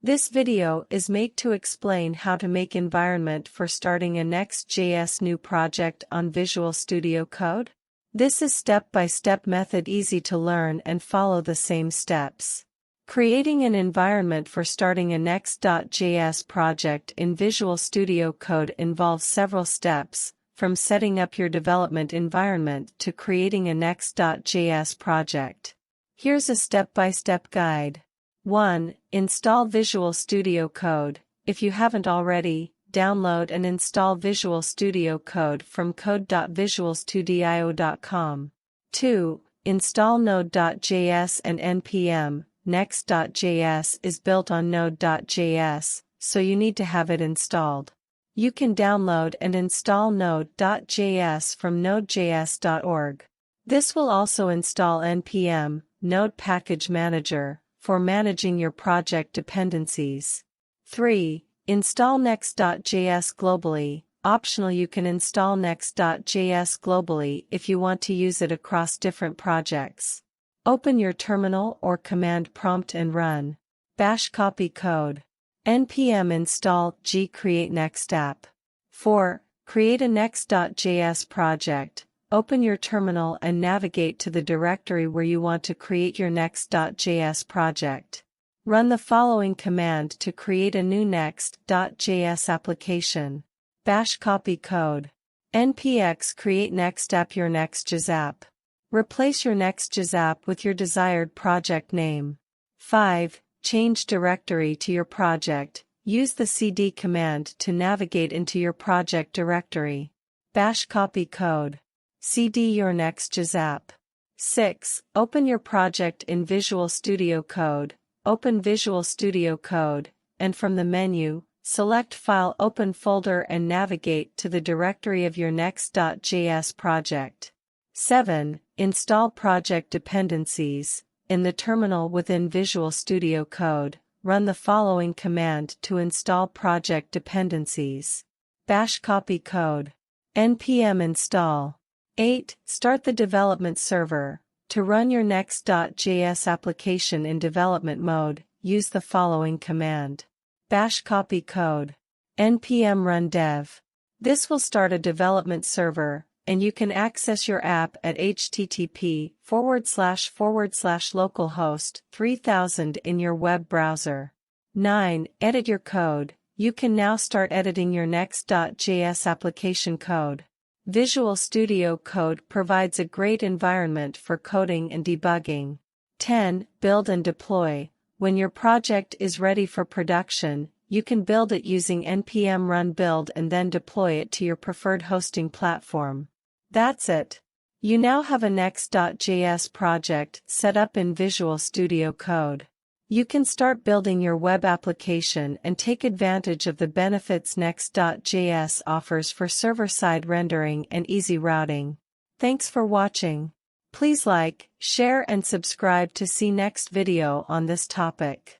This video is made to explain how to make environment for starting a Next.js new project on Visual Studio Code. This is step-by-step method, easy to learn and follow the same steps. Creating an environment for starting a Next.js project in Visual Studio Code involves several steps, from setting up your development environment to creating a Next.js project. Here's a step-by-step guide. 1. Install Visual Studio Code. If you haven't already, download and install Visual Studio Code from code.visualstudio.com. 2. Install Node.js and npm. Next.js is built on Node.js, so you need to have it installed. You can download and install Node.js from nodejs.org. This will also install npm, Node Package Manager, for managing your project dependencies. 3. Install Next.js Globally. Optional, you can install Next.js Globally if you want to use it across different projects. Open your terminal or command prompt and run. Bash copy code. npm install g create next app. 4. Create a Next.js project. Open your terminal and navigate to the directory where you want to create your Next.js project. Run the following command to create a new Next.js application. Bash copy code. npx create next app your Next.js app. Replace your Next.js app with your desired project name. 5. Change directory to your project. Use the cd command to navigate into your project directory. Bash copy code. cd your Next.js app. 6. Open your project in Visual Studio Code. Open Visual Studio Code, and from the menu, select File, Open Folder and navigate to the directory of your Next.js project. 7. Install project dependencies. In the terminal within Visual Studio Code, run the following command to install project dependencies. Bash copy code. npm install. 8. Start the development server. To run your Next.js application in development mode, use the following command. Bash copy code. npm run dev. This will start a development server, and you can access your app at http://localhost 3000 in your web browser. 9. Edit your code. You can now start editing your Next.js application code. Visual Studio Code provides a great environment for coding and debugging. 10. Build and deploy. When your project is ready for production, you can build it using npm run build and then deploy it to your preferred hosting platform. That's it. You now have a Next.js project set up in Visual Studio Code. You can start building your web application and take advantage of the benefits Next.js offers for server-side rendering and easy routing. Thanks for watching. Please like, share and subscribe to see next video on this topic.